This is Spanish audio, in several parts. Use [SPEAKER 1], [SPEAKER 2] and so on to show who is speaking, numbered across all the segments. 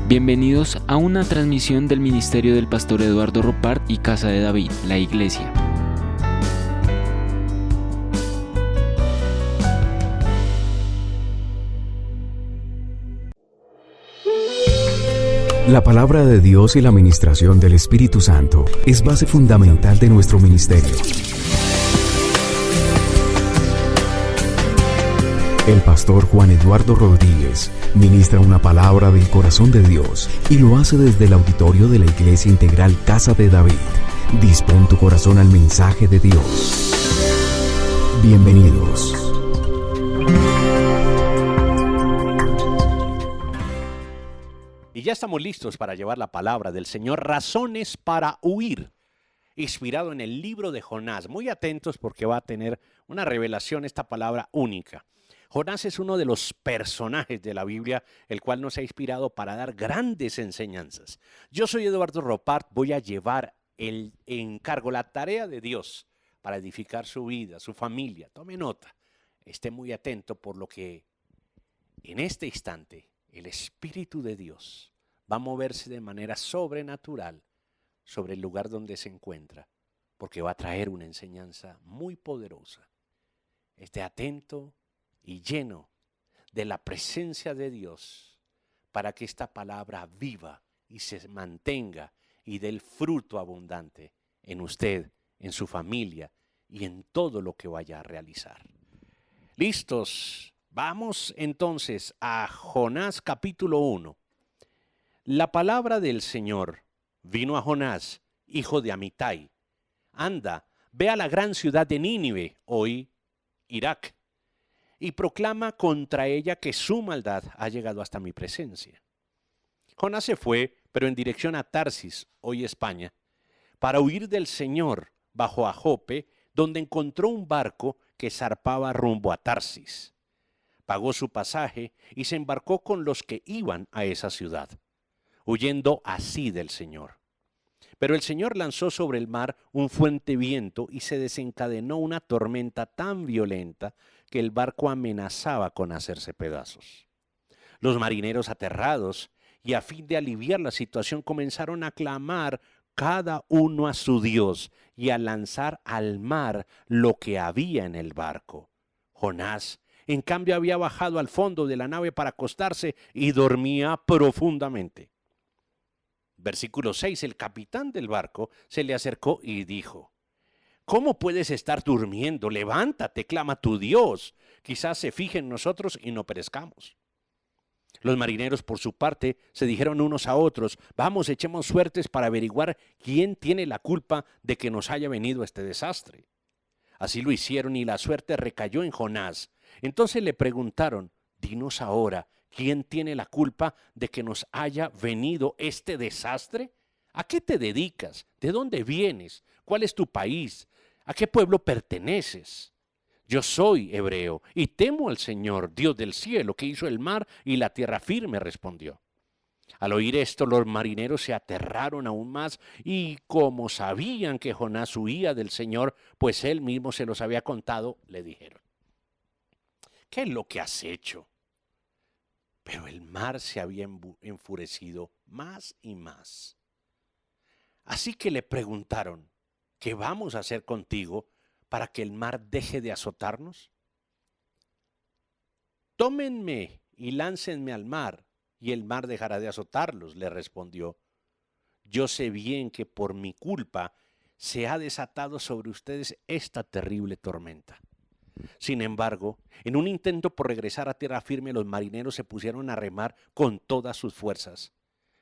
[SPEAKER 1] Bienvenidos a una transmisión del ministerio del pastor Eduardo Ropart y Casa de David, la iglesia.
[SPEAKER 2] La palabra de Dios y la ministración del Espíritu Santo es base fundamental de nuestro ministerio. El pastor Juan Eduardo Rodríguez ministra una palabra del corazón de Dios y lo hace desde el auditorio de la Iglesia Integral Casa de David. Dispón tu corazón al mensaje de Dios. Bienvenidos.
[SPEAKER 3] Y ya estamos listos para llevar la palabra del Señor, razones para huir, inspirado en el libro de Jonás. Muy atentos porque va a tener una revelación esta palabra única. Jonás es uno de los personajes de la Biblia, el cual nos ha inspirado para dar grandes enseñanzas. Yo soy Eduardo Ropart, voy a llevar el encargo, la tarea de Dios para edificar su vida, su familia. Tome nota, esté muy atento por lo que en este instante el Espíritu de Dios va a moverse de manera sobrenatural sobre el lugar donde se encuentra, porque va a traer una enseñanza muy poderosa. Esté atento y lleno de la presencia de Dios para que esta palabra viva y se mantenga y dé el fruto abundante en usted, en su familia y en todo lo que vaya a realizar. ¿Listos? Vamos entonces a Jonás capítulo 1. La palabra del Señor vino a Jonás, hijo de Amitai. Anda, ve a la gran ciudad de Nínive, hoy Irak, y proclama contra ella que su maldad ha llegado hasta mi presencia. Jonás se fue, pero en dirección a Tarsis, hoy España, para huir del Señor bajo a Jope, donde encontró un barco que zarpaba rumbo a Tarsis. Pagó su pasaje y se embarcó con los que iban a esa ciudad, huyendo así del Señor. Pero el Señor lanzó sobre el mar un fuerte viento y se desencadenó una tormenta tan violenta que el barco amenazaba con hacerse pedazos. Los marineros, aterrados y a fin de aliviar la situación, comenzaron a clamar cada uno a su Dios y a lanzar al mar lo que había en el barco. Jonás, en cambio, había bajado al fondo de la nave para acostarse y dormía profundamente. Versículo 6, el capitán del barco se le acercó y dijo: ¿Cómo puedes estar durmiendo? Levántate, clama a tu Dios. Quizás se fije en nosotros y no perezcamos. Los marineros, por su parte, se dijeron unos a otros: vamos, echemos suertes para averiguar quién tiene la culpa de que nos haya venido este desastre. Así lo hicieron y la suerte recayó en Jonás. Entonces le preguntaron: dinos ahora, ¿quién tiene la culpa de que nos haya venido este desastre? ¿A qué te dedicas? ¿De dónde vienes? ¿Cuál es tu país? ¿A qué pueblo perteneces? Yo soy hebreo y temo al Señor, Dios del cielo, que hizo el mar y la tierra firme, respondió. Al oír esto, los marineros se aterraron aún más y como sabían que Jonás huía del Señor, pues él mismo se los había contado, le dijeron: ¿qué es lo que has hecho? Pero el mar se había enfurecido más y más. Así que le preguntaron: ¿qué vamos a hacer contigo para que el mar deje de azotarnos? Tómenme y láncenme al mar, y el mar dejará de azotarlos, le respondió. Yo sé bien que por mi culpa se ha desatado sobre ustedes esta terrible tormenta. Sin embargo, en un intento por regresar a tierra firme, los marineros se pusieron a remar con todas sus fuerzas.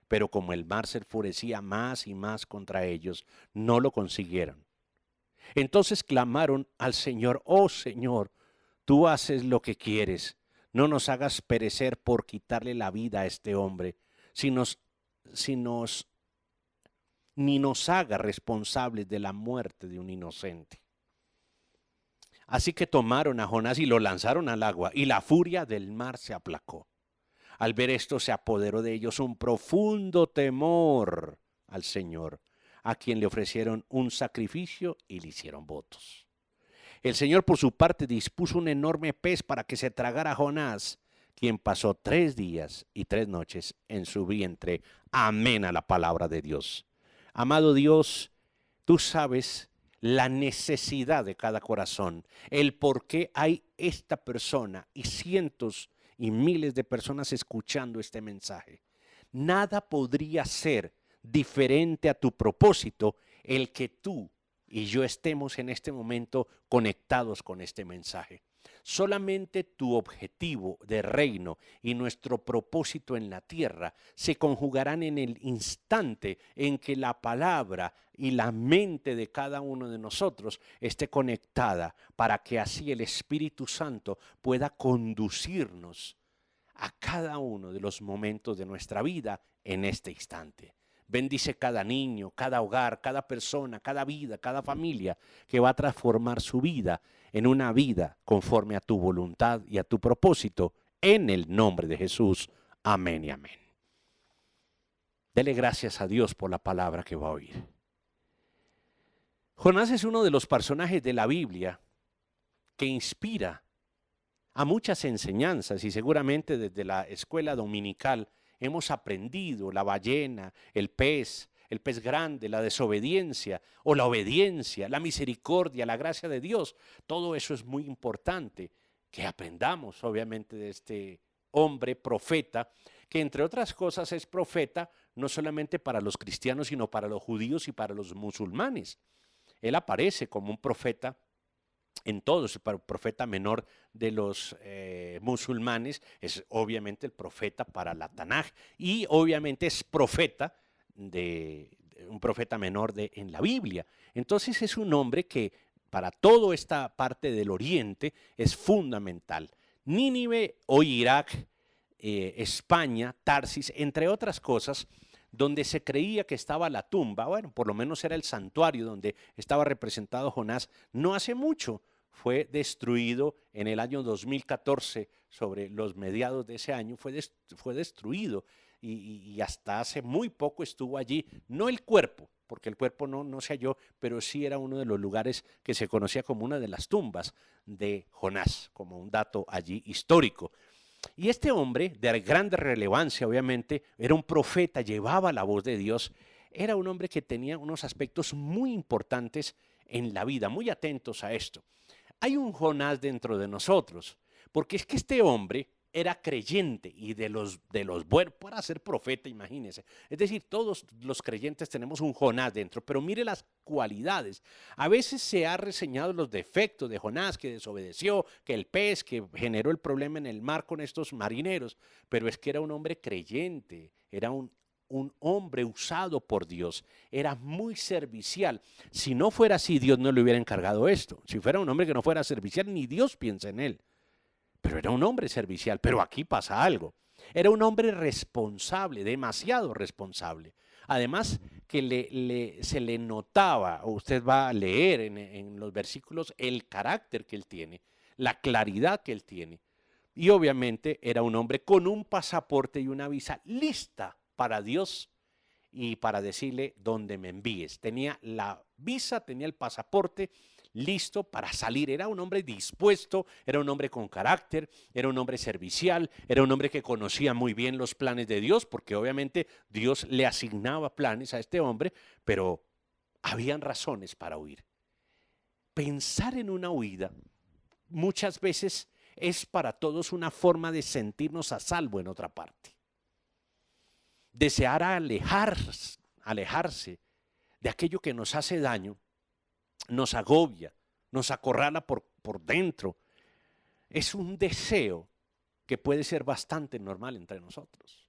[SPEAKER 3] Pero como el mar se enfurecía más y más contra ellos, no lo consiguieron. Entonces clamaron al Señor: oh Señor, tú haces lo que quieres. No nos hagas perecer por quitarle la vida a este hombre, ni nos haga responsables de la muerte de un inocente. Así que tomaron a Jonás y lo lanzaron al agua, y la furia del mar se aplacó. Al ver esto, se apoderó de ellos un profundo temor al Señor, a quien le ofrecieron un sacrificio y le hicieron votos. El Señor, por su parte, dispuso un enorme pez para que se tragara a Jonás, quien pasó 3 días y 3 noches en su vientre. Amén a la palabra de Dios. Amado Dios, tú sabes la necesidad de cada corazón, el por qué hay esta persona y cientos y miles de personas escuchando este mensaje. Nada podría ser diferente a tu propósito el que tú y yo estemos en este momento conectados con este mensaje. Solamente tu objetivo de reino y nuestro propósito en la tierra se conjugarán en el instante en que la palabra y la mente de cada uno de nosotros esté conectada, para que así el Espíritu Santo pueda conducirnos a cada uno de los momentos de nuestra vida en este instante. Bendice cada niño, cada hogar, cada persona, cada vida, cada familia que va a transformar su vida en una vida conforme a tu voluntad y a tu propósito, en el nombre de Jesús. Amén y amén. Dele gracias a Dios por la palabra que va a oír. Jonás es uno de los personajes de la Biblia que inspira a muchas enseñanzas, y seguramente desde la escuela dominical hemos aprendido la ballena, el pez grande, la desobediencia o la obediencia, la misericordia, la gracia de Dios. Todo eso es muy importante que aprendamos, obviamente, de este hombre profeta, que entre otras cosas es profeta no solamente para los cristianos, sino para los judíos y para los musulmanes. Él aparece como un profeta en todos, el profeta menor de los musulmanes es obviamente el profeta para la Tanaj, y obviamente es profeta un profeta menor en la Biblia. Entonces es un hombre que para toda esta parte del oriente es fundamental. Nínive o Irak, España, Tarsis, entre otras cosas, donde se creía que estaba la tumba, bueno, por lo menos era el santuario donde estaba representado Jonás, no hace mucho fue destruido en el año 2014, sobre los mediados de ese año, fue destruido, y hasta hace muy poco estuvo allí, no el cuerpo, porque el cuerpo no se halló, pero sí era uno de los lugares que se conocía como una de las tumbas de Jonás, como un dato allí histórico. Y este hombre, de grande relevancia obviamente, era un profeta, llevaba la voz de Dios, era un hombre que tenía unos aspectos muy importantes en la vida, muy atentos a esto. Hay un Jonás dentro de nosotros, porque es que este hombre era creyente y de los buenos, para ser profeta, imagínense. Es decir, todos los creyentes tenemos un Jonás dentro, pero mire las cualidades. A veces se ha reseñado los defectos de Jonás, que desobedeció, que el pez, que generó el problema en el mar con estos marineros, pero es que era un hombre creyente, era un hombre usado por Dios, era muy servicial. Si no fuera así, Dios no le hubiera encargado esto. Si fuera un hombre que no fuera servicial, ni Dios piensa en él. Pero era un hombre servicial. Pero aquí pasa algo. Era un hombre responsable, demasiado responsable. Además que se le notaba, o usted va a leer en los versículos, el carácter que él tiene, la claridad que él tiene. Y obviamente era un hombre con un pasaporte y una visa lista para Dios y para decirle dónde me envíes. Tenía la visa, tenía el pasaporte listo para salir. Era un hombre dispuesto, era un hombre con carácter, era un hombre servicial, era un hombre que conocía muy bien los planes de Dios, porque obviamente Dios le asignaba planes a este hombre, pero habían razones para huir. Pensar en una huida muchas veces es para todos una forma de sentirnos a salvo en otra parte. Desear alejarse de aquello que nos hace daño, nos agobia, nos acorrala por dentro. Es un deseo que puede ser bastante normal entre nosotros.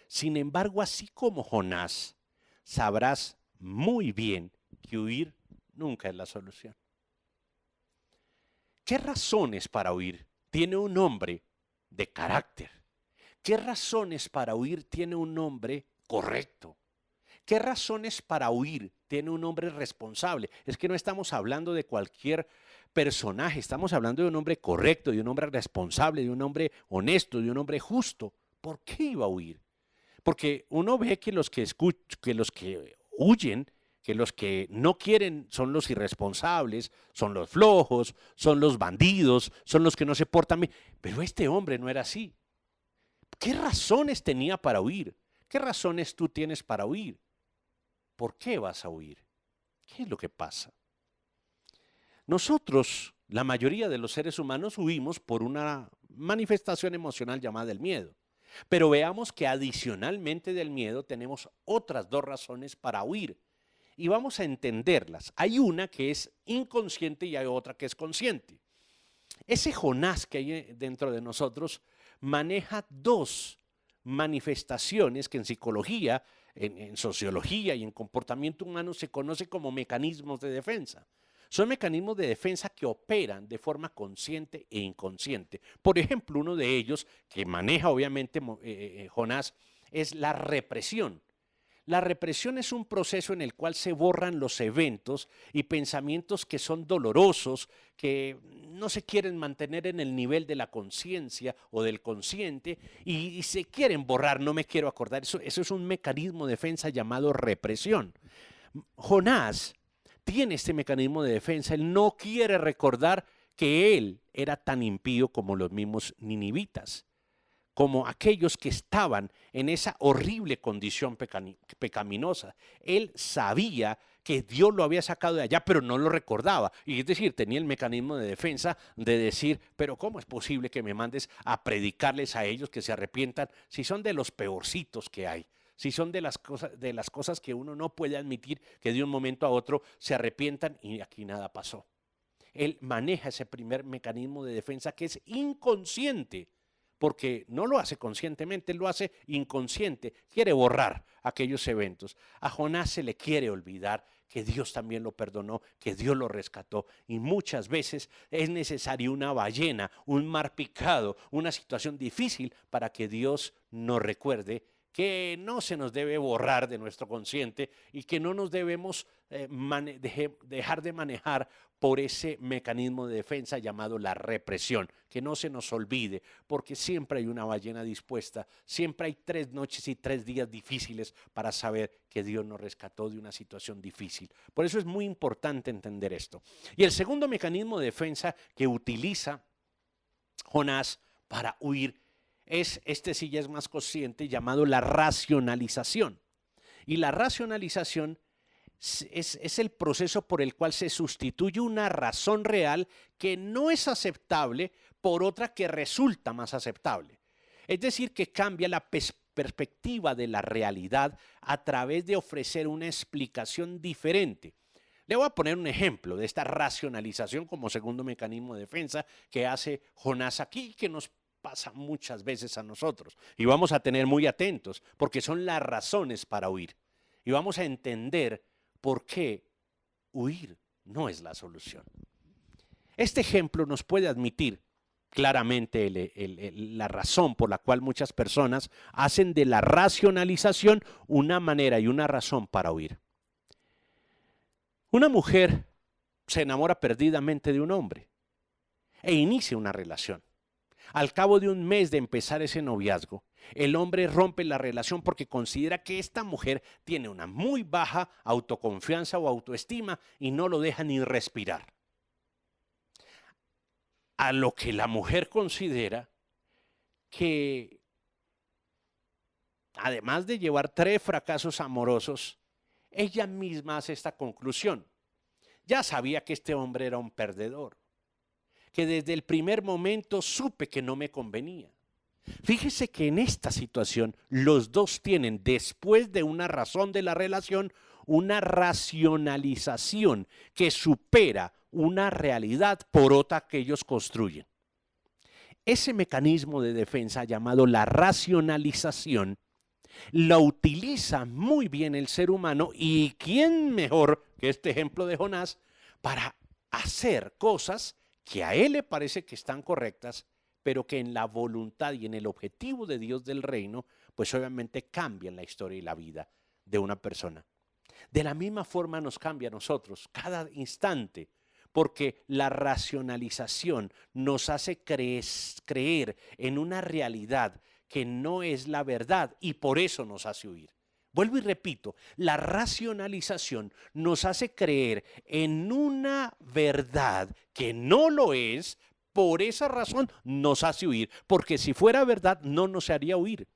[SPEAKER 3] Sin embargo, así como Jonás, sabrás muy bien que huir nunca es la solución. ¿Qué razones para huir tiene un hombre de carácter? ¿Qué razones para huir tiene un hombre correcto? ¿Qué razones para huir tiene un hombre responsable? Es que no estamos hablando de cualquier personaje, estamos hablando de un hombre correcto, de un hombre responsable, de un hombre honesto, de un hombre justo. ¿Por qué iba a huir? Porque uno ve que los que huyen, que los que no quieren son los irresponsables, son los flojos, son los bandidos, son los que no se portan bien. Pero este hombre no era así. ¿Qué razones tenía para huir? ¿Qué razones tú tienes para huir? ¿Por qué vas a huir? ¿Qué es lo que pasa? Nosotros, la mayoría de los seres humanos, huimos por una manifestación emocional llamada el miedo. Pero veamos que adicionalmente del miedo tenemos otras dos razones para huir. Y vamos a entenderlas. Hay una que es inconsciente y hay otra que es consciente. Ese Jonás que hay dentro de nosotros maneja dos manifestaciones que en psicología, en sociología y en comportamiento humano se conoce como mecanismos de defensa. Son mecanismos de defensa que operan de forma consciente e inconsciente. Por ejemplo, uno de ellos que maneja obviamente Jonás es la represión. La represión es un proceso en el cual se borran los eventos y pensamientos que son dolorosos, que no se quieren mantener en el nivel de la conciencia o del consciente y se quieren borrar, no me quiero acordar. Eso es un mecanismo de defensa llamado represión. Jonás tiene este mecanismo de defensa, él no quiere recordar que él era tan impío como los mismos ninivitas, como aquellos que estaban en esa horrible condición pecaminosa. Él sabía que Dios lo había sacado de allá, pero no lo recordaba. Y es decir, tenía el mecanismo de defensa de decir, pero ¿cómo es posible que me mandes a predicarles a ellos que se arrepientan si son de los peorcitos que hay? Si son de las cosas que uno no puede admitir que de un momento a otro se arrepientan y aquí nada pasó. Él maneja ese primer mecanismo de defensa que es inconsciente, porque no lo hace conscientemente, lo hace inconsciente, quiere borrar aquellos eventos. A Jonás se le quiere olvidar que Dios también lo perdonó, que Dios lo rescató y muchas veces es necesario una ballena, un mar picado, una situación difícil para que Dios nos recuerde que no se nos debe borrar de nuestro consciente y que no nos debemos dejar de manejar por ese mecanismo de defensa llamado la represión, que no se nos olvide, porque siempre hay una ballena dispuesta, siempre hay 3 noches y 3 días difíciles para saber que Dios nos rescató de una situación difícil. Por eso es muy importante entender esto. Y el segundo mecanismo de defensa que utiliza Jonás para huir este sí ya es más consciente, llamado la racionalización. Y la racionalización es el proceso por el cual se sustituye una razón real que no es aceptable por otra que resulta más aceptable. Es decir, que cambia la perspectiva de la realidad a través de ofrecer una explicación diferente. Le voy a poner un ejemplo de esta racionalización como segundo mecanismo de defensa que hace Jonás aquí, que nos pasa muchas veces a nosotros y vamos a tener muy atentos porque son las razones para huir y vamos a entender por qué huir no es la solución. Este ejemplo nos puede admitir claramente la razón por la cual muchas personas hacen de la racionalización una manera y una razón para huir. Una mujer se enamora perdidamente de un hombre e inicia una relación. Al cabo de un mes de empezar ese noviazgo, el hombre rompe la relación porque considera que esta mujer tiene una muy baja autoconfianza o autoestima y no lo deja ni respirar. A lo que la mujer considera que, además de llevar 3 fracasos amorosos, ella misma hace esta conclusión. Ya sabía que este hombre era un perdedor, que desde el primer momento supe que no me convenía. Fíjese que en esta situación los dos tienen, después de una razón de la relación, una racionalización que supera una realidad por otra que ellos construyen. Ese mecanismo de defensa llamado la racionalización lo utiliza muy bien el ser humano y quién mejor que este ejemplo de Jonás para hacer cosas que a él le parece que están correctas, pero que en la voluntad y en el objetivo de Dios del reino, pues obviamente cambian la historia y la vida de una persona. De la misma forma nos cambia a nosotros cada instante, porque la racionalización nos hace creer en una realidad que no es la verdad y por eso nos hace huir. Vuelvo y repito, la racionalización nos hace creer en una verdad que no lo es, por esa razón nos hace huir, porque si fuera verdad no nos haría huir.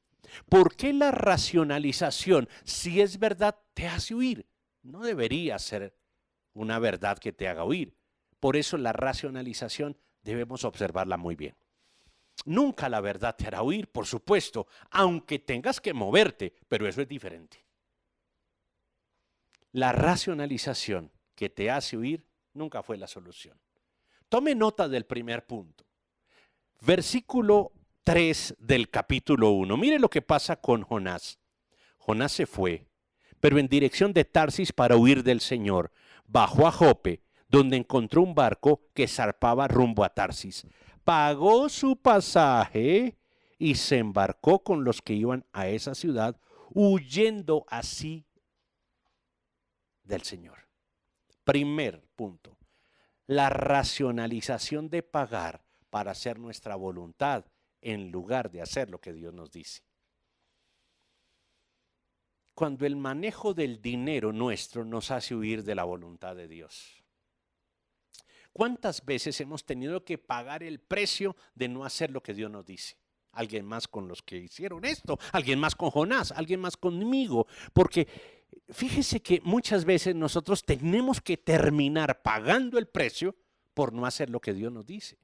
[SPEAKER 3] ¿Por qué la racionalización, si es verdad, te hace huir? No debería ser una verdad que te haga huir. Por eso la racionalización debemos observarla muy bien. Nunca la verdad te hará huir, por supuesto, aunque tengas que moverte, pero eso es diferente. La racionalización que te hace huir nunca fue la solución. Tome nota del primer punto. Versículo 3 del capítulo 1. Mire lo que pasa con Jonás. Jonás se fue, pero en dirección de Tarsis para huir del Señor. Bajó a Jope, donde encontró un barco que zarpaba rumbo a Tarsis. Pagó su pasaje y se embarcó con los que iban a esa ciudad, huyendo así del Señor. Primer punto, la racionalización de pagar para hacer nuestra voluntad en lugar de hacer lo que Dios nos dice. Cuando el manejo del dinero nuestro nos hace huir de la voluntad de Dios. ¿Cuántas veces hemos tenido que pagar el precio de no hacer lo que Dios nos dice? Alguien más con los que hicieron esto, alguien más con Jonás, alguien más conmigo. Porque fíjese que muchas veces nosotros tenemos que terminar pagando el precio por no hacer lo que Dios nos dice.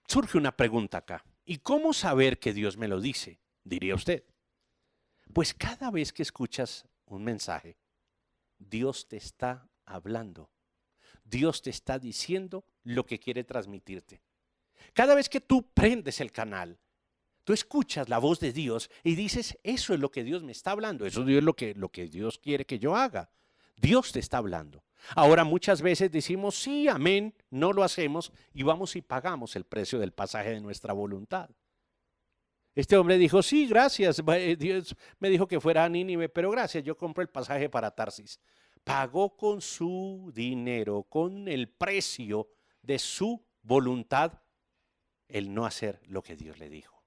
[SPEAKER 3] Surge una pregunta acá. ¿Y cómo saber que Dios me lo dice? Diría usted. Pues cada vez que escuchas un mensaje, Dios te está hablando. Dios te está diciendo lo que quiere transmitirte. Cada vez que tú prendes el canal, tú escuchas la voz de Dios y dices, eso es lo que Dios me está hablando, eso es lo que Dios quiere que yo haga. Dios te está hablando. Ahora muchas veces decimos, sí, amén, no lo hacemos y vamos y pagamos el precio del pasaje de nuestra voluntad. Este hombre dijo, sí, gracias, Dios me dijo que fuera a Nínive, pero gracias, yo compro el pasaje para Tarsis. Pagó con su dinero, con el precio de su voluntad, el no hacer lo que Dios le dijo.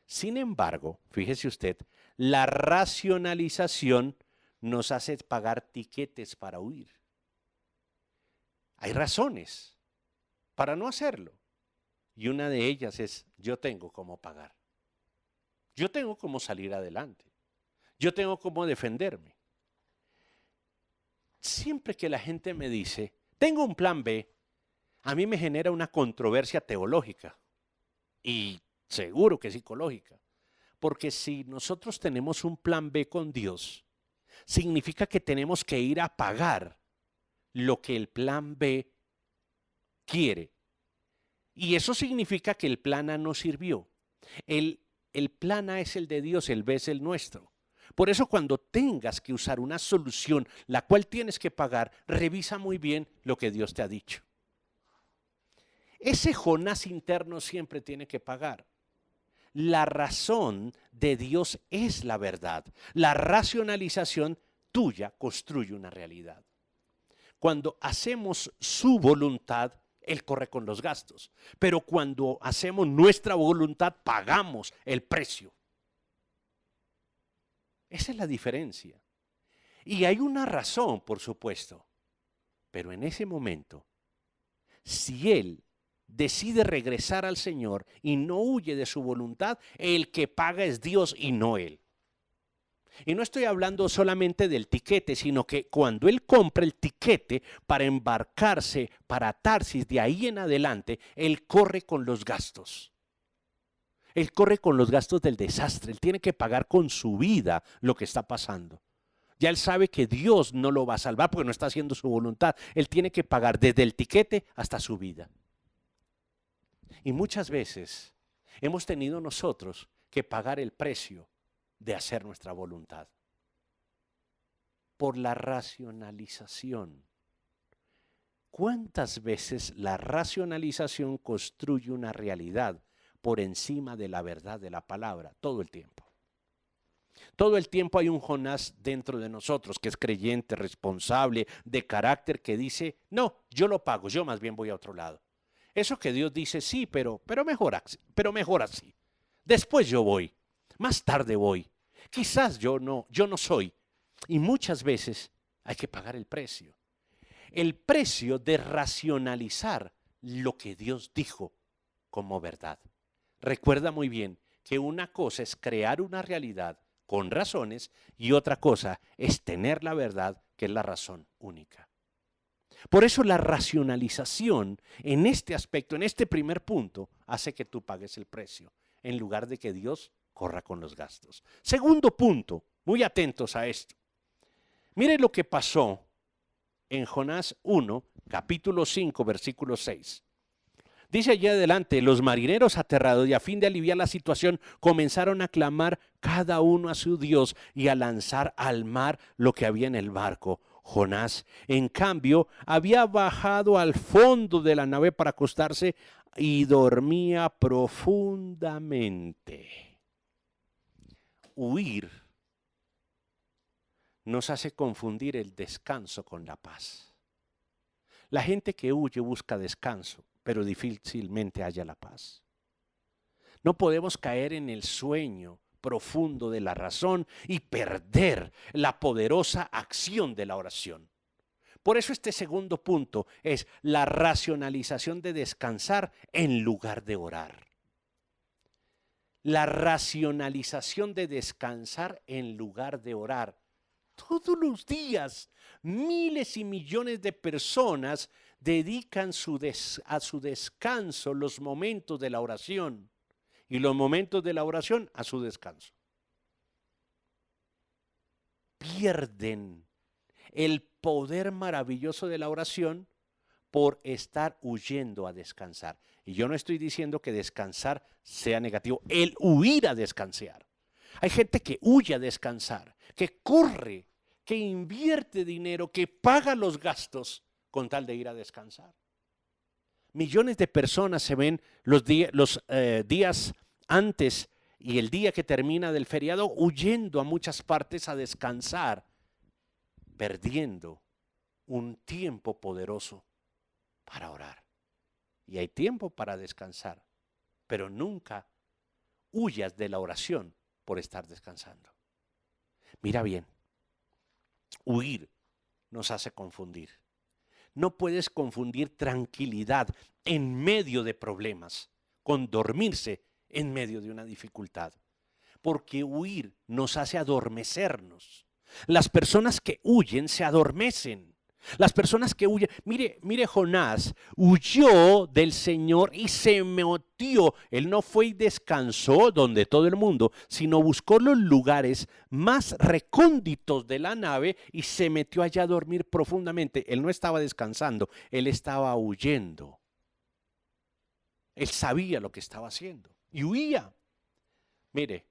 [SPEAKER 3] Sin embargo, fíjese usted, la racionalización nos hace pagar tiquetes para huir. Hay razones para no hacerlo. Y una de ellas es, yo tengo cómo pagar. Yo tengo cómo salir adelante. Yo tengo cómo defenderme. Siempre que la gente me dice, tengo un plan B, a mí me genera una controversia teológica y seguro que psicológica. Porque si nosotros tenemos un plan B con Dios, significa que tenemos que ir a pagar lo que el plan B quiere. Y eso significa que el plan A no sirvió. El plan A es el de Dios, el B es el nuestro. Por eso cuando tengas que usar una solución, la cual tienes que pagar, revisa muy bien lo que Dios te ha dicho. Ese Jonás interno siempre tiene que pagar. La razón de Dios es la verdad. La racionalización tuya construye una realidad. Cuando hacemos su voluntad, Él corre con los gastos. Pero cuando hacemos nuestra voluntad, pagamos el precio. Esa es la diferencia. Y hay una razón, por supuesto. Pero en ese momento, si Él decide regresar al Señor y no huye de su voluntad, el que paga es Dios y no Él. Y no estoy hablando solamente del tiquete, sino que cuando Él compra el tiquete para embarcarse para Tarsis, de ahí en adelante, Él corre con los gastos. Él corre con los gastos del desastre. Él tiene que pagar con su vida lo que está pasando. Ya Él sabe que Dios no lo va a salvar porque no está haciendo su voluntad. Él tiene que pagar desde el tiquete hasta su vida. Y muchas veces hemos tenido nosotros que pagar el precio de hacer nuestra voluntad por la racionalización. ¿Cuántas veces la racionalización construye una realidad por encima de la verdad de la palabra? Todo el tiempo. Todo el tiempo hay un Jonás dentro de nosotros que es creyente, responsable, de carácter, que dice, no, yo lo pago, yo más bien voy a otro lado. Eso que Dios dice, sí, pero mejor así. Después yo voy. Más tarde voy. Quizás yo no soy. Y muchas veces hay que pagar el precio. El precio de racionalizar lo que Dios dijo como verdad. Recuerda muy bien que una cosa es crear una realidad con razones y otra cosa es tener la verdad, que es la razón única. Por eso la racionalización en este aspecto, en este primer punto, hace que tú pagues el precio, en lugar de que Dios corra con los gastos. Segundo punto, muy atentos a esto. Miren lo que pasó en Jonás 1, capítulo 5, versículo 6. Dice allí adelante, los marineros aterrados y a fin de aliviar la situación comenzaron a clamar cada uno a su Dios y a lanzar al mar lo que había en el barco. Jonás, en cambio, había bajado al fondo de la nave para acostarse y dormía profundamente. Huir nos hace confundir el descanso con la paz. La gente que huye busca descanso, pero difícilmente halla la paz. No podemos caer en el sueño profundo de la razón y perder la poderosa acción de la oración. Por eso este segundo punto es la racionalización de descansar en lugar de orar. La racionalización de descansar en lugar de orar. Todos los días, miles y millones de personas dedican a su descanso los momentos de la oración y los momentos de la oración a su descanso. Pierden el poder maravilloso de la oración por estar huyendo a descansar. Y yo no estoy diciendo que descansar sea negativo, el huir a descansar. Hay gente que huye a descansar, que corre, que invierte dinero, que paga los gastos con tal de ir a descansar. Millones de personas se ven los días antes y el día que termina del feriado huyendo a muchas partes a descansar, perdiendo un tiempo poderoso para orar. Y hay tiempo para descansar, pero nunca huyas de la oración por estar descansando. Mira bien, huir nos hace confundir. No puedes confundir tranquilidad en medio de problemas con dormirse en medio de una dificultad, porque huir nos hace adormecernos. Las personas que huyen se adormecen. Las personas que huyen, mire Jonás, huyó del Señor y se metió. Él no fue y descansó donde todo el mundo, sino buscó los lugares más recónditos de la nave y se metió allá a dormir profundamente. Él no estaba descansando, él estaba huyendo. Él sabía lo que estaba haciendo y huía. Mire,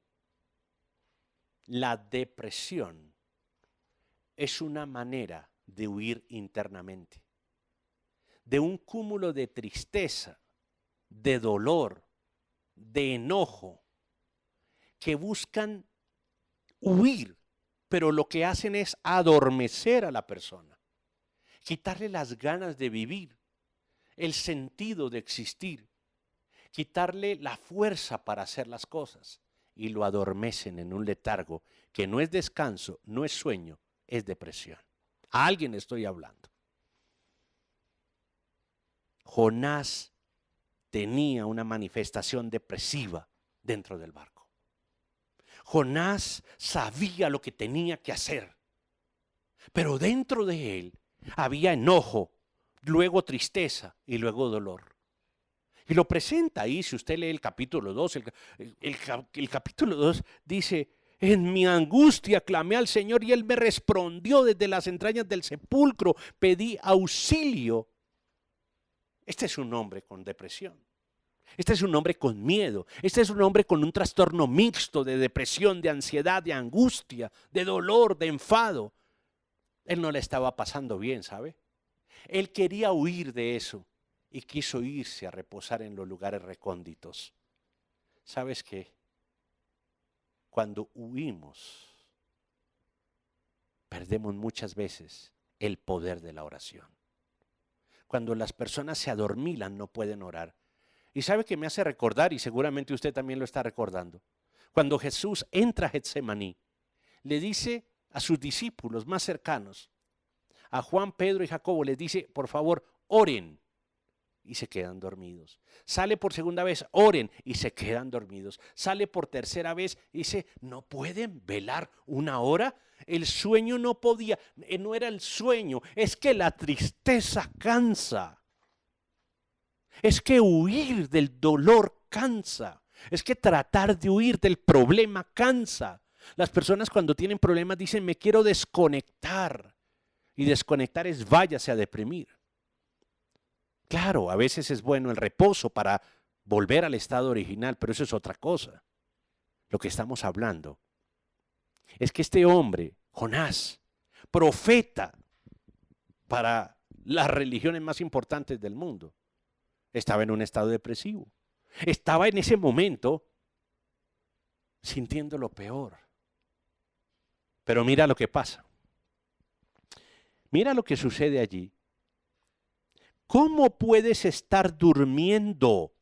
[SPEAKER 3] la depresión es una manera de huir internamente, de un cúmulo de tristeza, de dolor, de enojo, que buscan huir, pero lo que hacen es adormecer a la persona, quitarle las ganas de vivir, el sentido de existir, quitarle la fuerza para hacer las cosas y lo adormecen en un letargo que no es descanso, no es sueño, es depresión. A alguien estoy hablando. Jonás tenía una manifestación depresiva dentro del barco. Jonás sabía lo que tenía que hacer, pero dentro de él había enojo, luego tristeza y luego dolor. Y lo presenta ahí, si usted lee el capítulo 2, el capítulo 2 dice: en mi angustia clamé al Señor y Él me respondió desde las entrañas del sepulcro, pedí auxilio. Este es un hombre con depresión. Este es un hombre con miedo. Este es un hombre con un trastorno mixto de depresión, de ansiedad, de angustia, de dolor, de enfado. Él no le estaba pasando bien, ¿sabe? Él quería huir de eso y quiso irse a reposar en los lugares recónditos. ¿Sabes qué? Cuando huimos, perdemos muchas veces el poder de la oración. Cuando las personas se adormilan, no pueden orar. Y sabe que me hace recordar, y seguramente usted también lo está recordando, Cuando Jesús entra a Getsemaní, le dice a sus discípulos más cercanos, a Juan, Pedro y Jacobo, les dice, por favor, oren. Y se quedan dormidos. Sale por segunda vez, oren, y se quedan dormidos. Sale por tercera vez y dice, ¿no pueden velar una hora? El sueño no podía, no era el sueño, es que la tristeza cansa. Es que huir del dolor cansa. Es que tratar de huir del problema cansa. Las personas cuando tienen problemas dicen, me quiero desconectar. Y desconectar es váyase a deprimir. Claro, a veces es bueno el reposo para volver al estado original, pero eso es otra cosa. Lo que estamos hablando es que este hombre, Jonás, profeta para las religiones más importantes del mundo, estaba en un estado depresivo. Estaba en ese momento sintiendo lo peor. Pero mira lo que pasa. Mira lo que sucede allí. ¿Cómo puedes estar durmiendo?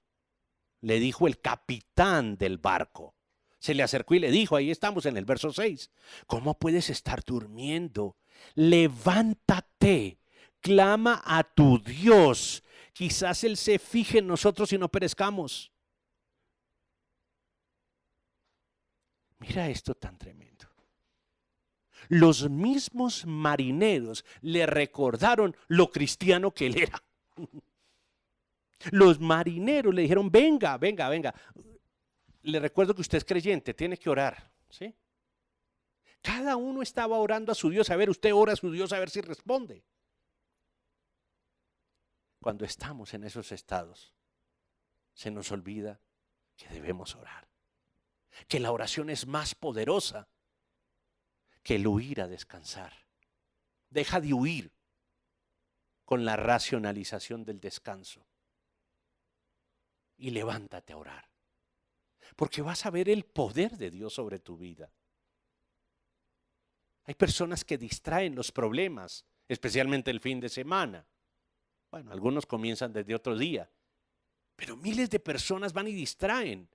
[SPEAKER 3] Le dijo el capitán del barco. Se le acercó y le dijo, ahí estamos en el verso 6. ¿Cómo puedes estar durmiendo? Levántate, clama a tu Dios. Quizás Él se fije en nosotros y no perezcamos. Mira esto tan tremendo. Los mismos marineros le recordaron lo cristiano que él era. Los marineros le dijeron, venga, venga, venga. Le recuerdo que usted es creyente, tiene que orar, ¿sí? Cada uno estaba orando a su Dios. A ver, usted ora a su Dios a ver si responde. Cuando estamos en esos estados, se nos olvida que debemos orar. Que la oración es más poderosa que el huir a descansar. Deja de huir con la racionalización del descanso y levántate a orar, porque vas a ver el poder de Dios sobre tu vida. Hay personas que distraen los problemas, especialmente el fin de semana. Bueno, algunos comienzan desde otro día, pero miles de personas van y distraen.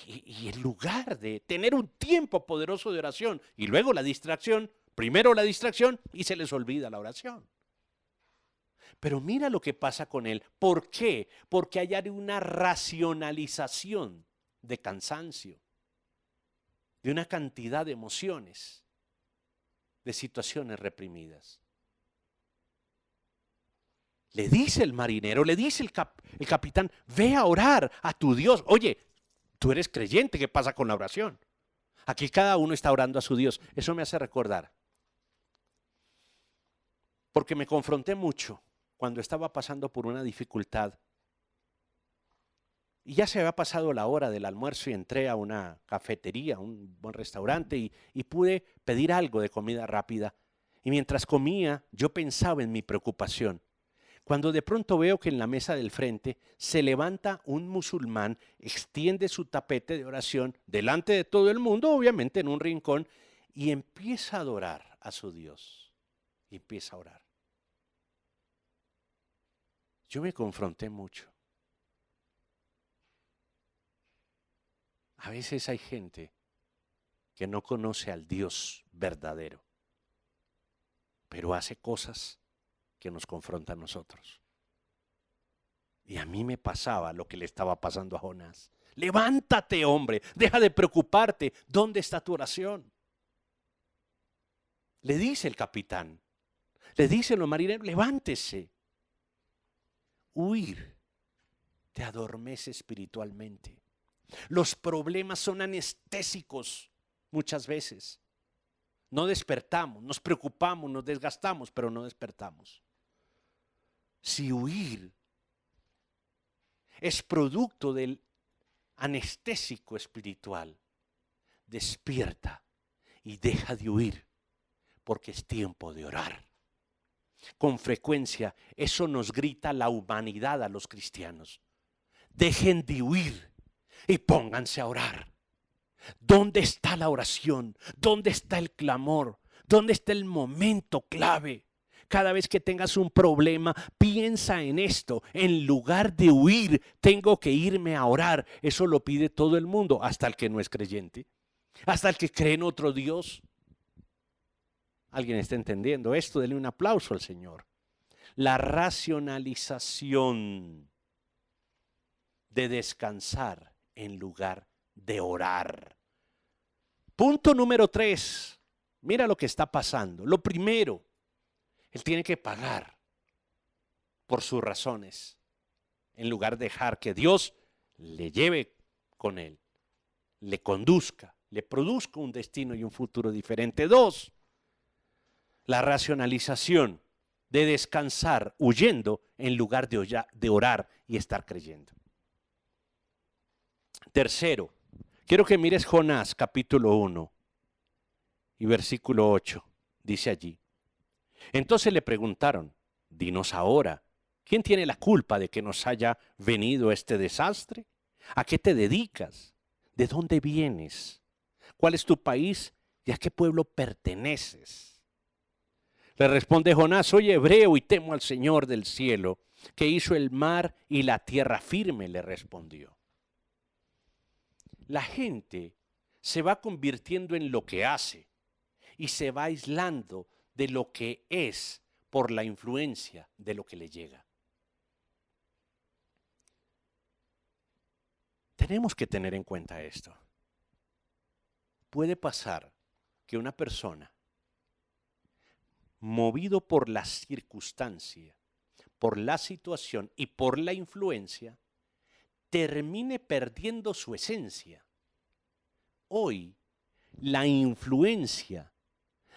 [SPEAKER 3] Y en lugar de tener un tiempo poderoso de oración y luego la distracción, primero la distracción y se les olvida la oración. Pero mira lo que pasa con él. ¿Por qué? Porque hay una racionalización de cansancio, de una cantidad de emociones, de situaciones reprimidas. Le dice el marinero, le dice el capitán, ve a orar a tu Dios. Oye, tú eres creyente, ¿qué pasa con la oración? Aquí cada uno está orando a su Dios. Eso me hace recordar, porque me confronté mucho cuando estaba pasando por una dificultad. Y ya se había pasado la hora del almuerzo y entré a una cafetería, un buen restaurante y pude pedir algo de comida rápida. Y mientras comía, yo pensaba en mi preocupación. Cuando de pronto veo que en la mesa del frente se levanta un musulmán, extiende su tapete de oración delante de todo el mundo, obviamente en un rincón, y empieza a adorar a su Dios. Y empieza a orar. Yo me confronté mucho. A veces hay gente que no conoce al Dios verdadero, pero hace cosas que nos confrontan a nosotros. Y a mí me pasaba lo que le estaba pasando a Jonás. Levántate, hombre, deja de preocuparte. ¿Dónde está tu oración? Le dice el capitán, le dicen los marineros, levántese. Huir te adormece espiritualmente. Los problemas son anestésicos muchas veces. No despertamos, nos preocupamos, nos desgastamos, pero no despertamos. Si huir es producto del anestésico espiritual, despierta y deja de huir, porque es tiempo de orar. Con frecuencia eso nos grita la humanidad a los cristianos. Dejen de huir y pónganse a orar. ¿Dónde está la oración? ¿Dónde está el clamor? ¿Dónde está el momento clave? Cada vez que tengas un problema, piensa en esto. En lugar de huir, tengo que irme a orar. Eso lo pide todo el mundo, hasta el que no es creyente, hasta el que cree en otro Dios. ¿Alguien está entendiendo esto? Denle un aplauso al Señor. La racionalización de descansar en lugar de orar. Punto número 3. Mira lo que está pasando. Lo primero, él tiene que pagar por sus razones, en lugar de dejar que Dios le lleve con él, le conduzca, le produzca un destino y un futuro diferente. 2, la racionalización de descansar huyendo en lugar de orar y estar creyendo. Tercero, quiero que mires Jonás capítulo 1 y versículo 8. Dice allí: entonces le preguntaron, dinos ahora, ¿quién tiene la culpa de que nos haya venido este desastre? ¿A qué te dedicas? ¿De dónde vienes? ¿Cuál es tu país y a qué pueblo perteneces? Le responde Jonás: soy hebreo y temo al Señor del cielo, que hizo el mar y la tierra firme, le respondió. La gente se va convirtiendo en lo que hace y se va aislando de lo que es por la influencia de lo que le llega. Tenemos que tener en cuenta esto. Puede pasar que una persona, movido por la circunstancia, por la situación y por la influencia, termine perdiendo su esencia. Hoy, la influencia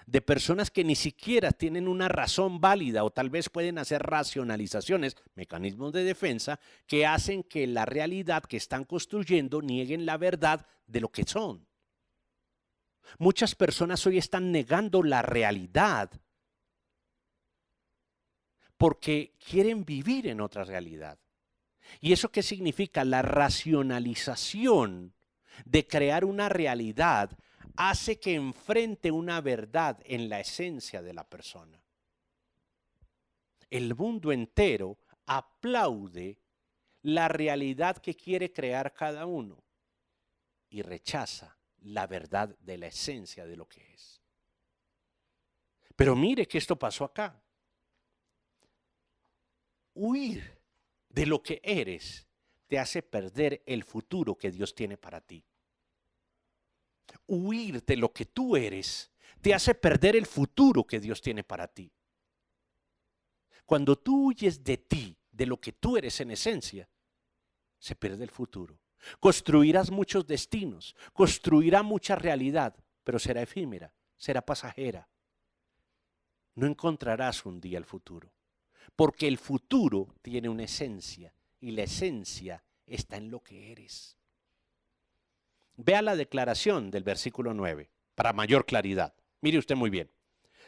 [SPEAKER 3] de personas que ni siquiera tienen una razón válida o tal vez pueden hacer racionalizaciones, mecanismos de defensa, que hacen que la realidad que están construyendo nieguen la verdad de lo que son. Muchas personas hoy están negando la realidad porque quieren vivir en otra realidad. ¿Y eso qué significa? La racionalización de crear una realidad hace que enfrente una verdad en la esencia de la persona. El mundo entero aplaude la realidad que quiere crear cada uno y rechaza la verdad de la esencia de lo que es. Pero mire que esto pasó acá. Huir de lo que eres te hace perder el futuro que Dios tiene para ti. Huir de lo que tú eres te hace perder el futuro que Dios tiene para ti. Cuando tú huyes de ti, de lo que tú eres en esencia, se pierde el futuro. Construirás muchos destinos, construirás mucha realidad, pero será efímera, será pasajera. No encontrarás un día el futuro, porque el futuro tiene una esencia y la esencia está en lo que eres. Vea la declaración del versículo 9 para mayor claridad. Mire usted muy bien.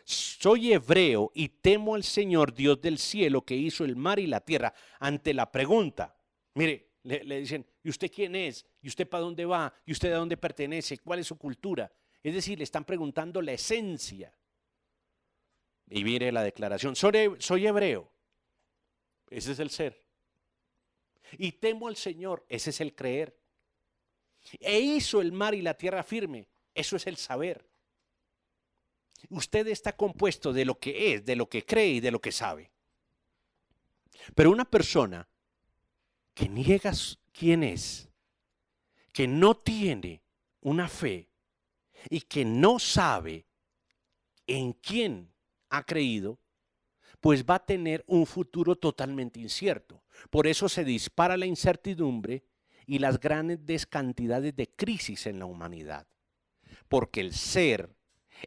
[SPEAKER 3] Soy hebreo y temo al Señor Dios del cielo, que hizo el mar y la tierra. Ante la pregunta, mire, le dicen, ¿y usted quién es? ¿Y usted para dónde va? ¿Y usted a dónde pertenece? ¿Cuál es su cultura? Es decir, le están preguntando la esencia. Y mire la declaración, soy hebreo. Ese es el ser. Y temo al Señor, ese es el creer. E hizo el mar y la tierra firme, eso es el saber. Usted está compuesto de lo que es, de lo que cree y de lo que sabe. Pero una persona que niega quién es, que no tiene una fe y que no sabe en quién ha creído, pues va a tener un futuro totalmente incierto. Por eso se dispara la incertidumbre y las grandes cantidades de crisis en la humanidad. Porque el ser,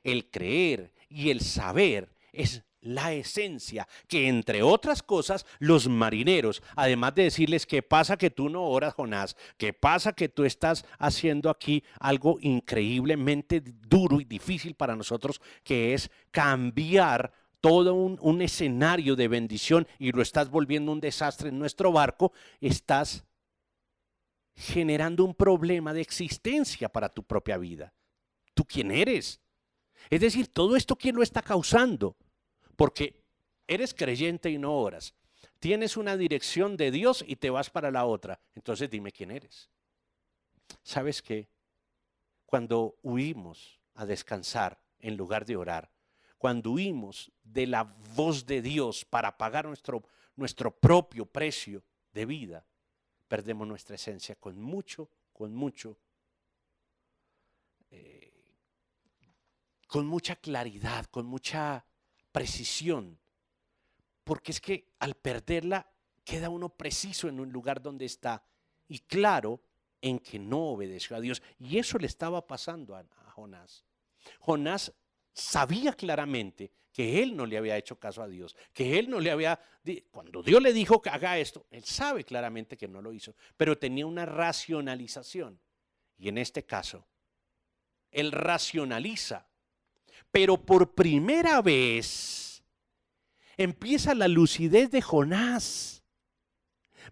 [SPEAKER 3] el creer y el saber es la esencia que, entre otras cosas, los marineros, además de decirles ¿qué pasa que tú no oras, Jonás? ¿Qué pasa que tú estás haciendo aquí algo increíblemente duro y difícil para nosotros, que es cambiar todo un escenario de bendición y lo estás volviendo un desastre en nuestro barco? Estás generando un problema de existencia para tu propia vida. ¿Tú quién eres? Es decir, todo esto, ¿quién lo está causando? Porque Eres creyente y no oras. Tienes una dirección de Dios y te vas para la otra. Entonces dime quién eres. ¿Sabes qué? Cuando huimos a descansar en lugar de orar, cuando huimos de la voz de Dios para pagar nuestro propio precio de vida, perdemos nuestra esencia con mucha claridad, con mucha precisión. Porque es que al perderla queda uno preciso en un lugar donde está y claro en que no obedeció a Dios. Y eso le estaba pasando a Jonás. Jonás sabía claramente que él no le había hecho caso a Dios, que él no le había, cuando Dios le dijo que haga esto, él sabe claramente que no lo hizo, pero tenía una racionalización. Y en este caso, él racionaliza, pero por primera vez empieza la lucidez de Jonás.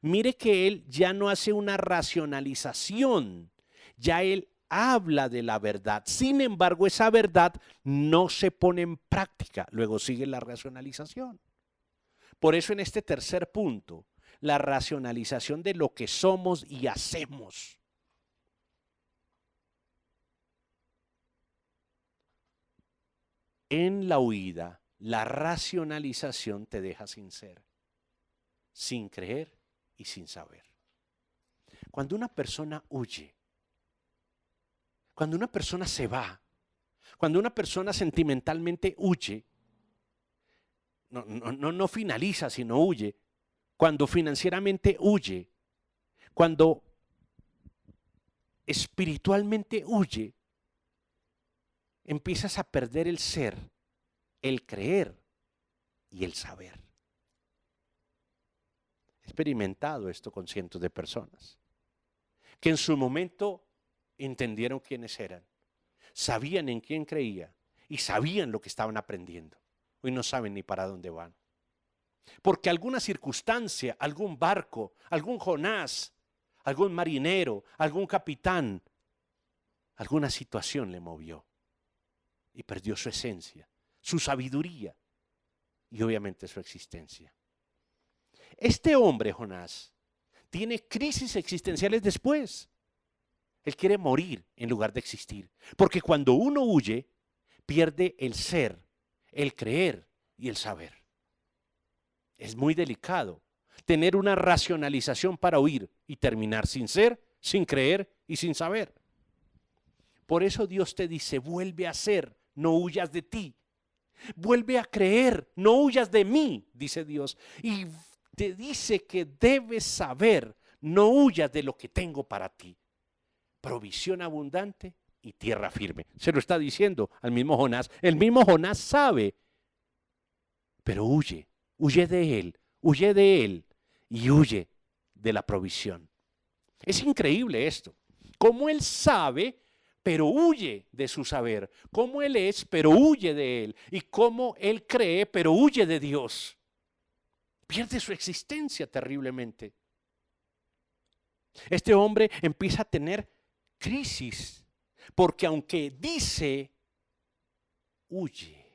[SPEAKER 3] Mire que él ya no hace una racionalización, ya él habla de la verdad. Sin embargo, esa verdad no se pone en práctica. Luego sigue la racionalización. Por eso en este tercer punto, la racionalización de lo que somos y hacemos. En la huida, la racionalización te deja sin ser, sin creer y sin saber. Cuando una persona huye, cuando una persona se va, cuando una persona sentimentalmente huye, no finaliza, sino huye, cuando financieramente huye, cuando espiritualmente huye, empiezas a perder el ser, el creer y el saber. He experimentado esto con cientos de personas que en su momento entendieron quiénes eran, sabían en quién creía y sabían lo que estaban aprendiendo. Hoy no saben ni para dónde van. Porque alguna circunstancia, algún barco, algún Jonás, algún marinero, algún capitán, alguna situación le movió y perdió su esencia, su sabiduría y obviamente su existencia. Este hombre, Jonás, tiene crisis existenciales después. Él quiere morir en lugar de existir. Porque cuando uno huye, pierde el ser, el creer y el saber. Es muy delicado tener una racionalización para huir y terminar sin ser, sin creer y sin saber. Por eso Dios te dice, vuelve a ser, no huyas de ti. Vuelve a creer, no huyas de mí, dice Dios. Y te dice que debes saber, no huyas de lo que tengo para ti. Provisión abundante y tierra firme. Se lo está diciendo al mismo Jonás. El mismo Jonás sabe, pero huye de él y huye de la provisión. Es increíble esto. Cómo él sabe, pero huye de su saber. Cómo él es, pero huye de él. Y cómo él cree, pero huye de Dios. Pierde su existencia terriblemente. Este hombre empieza a tener crisis, porque aunque dice, huye.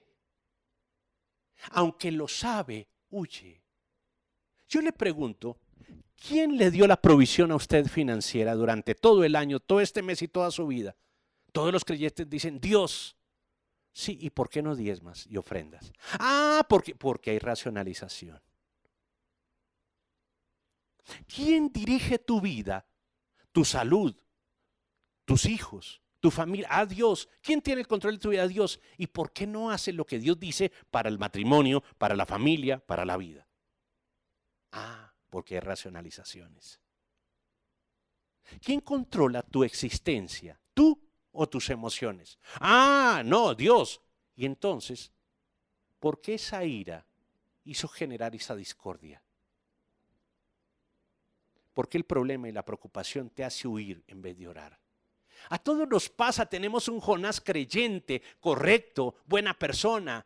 [SPEAKER 3] Aunque lo sabe, huye. Yo le pregunto, ¿quién le dio la provisión a usted financiera durante todo el año, todo este mes y toda su vida? Todos los creyentes dicen, Dios. Sí, ¿y por qué no diezmas y ofrendas? Porque hay racionalización. ¿Quién dirige tu vida, tu salud, tus hijos, tu familia? A Dios. ¿Quién tiene el control de tu vida? A Dios. ¿Y por qué no hace lo que Dios dice para el matrimonio, para la familia, para la vida? Porque hay racionalizaciones. ¿Quién controla tu existencia? ¿Tú o tus emociones? No, Dios. Y entonces, ¿por qué esa ira hizo generar esa discordia? ¿Por qué el problema y la preocupación te hace huir en vez de orar? A todos nos pasa, tenemos un Jonás creyente, correcto, buena persona.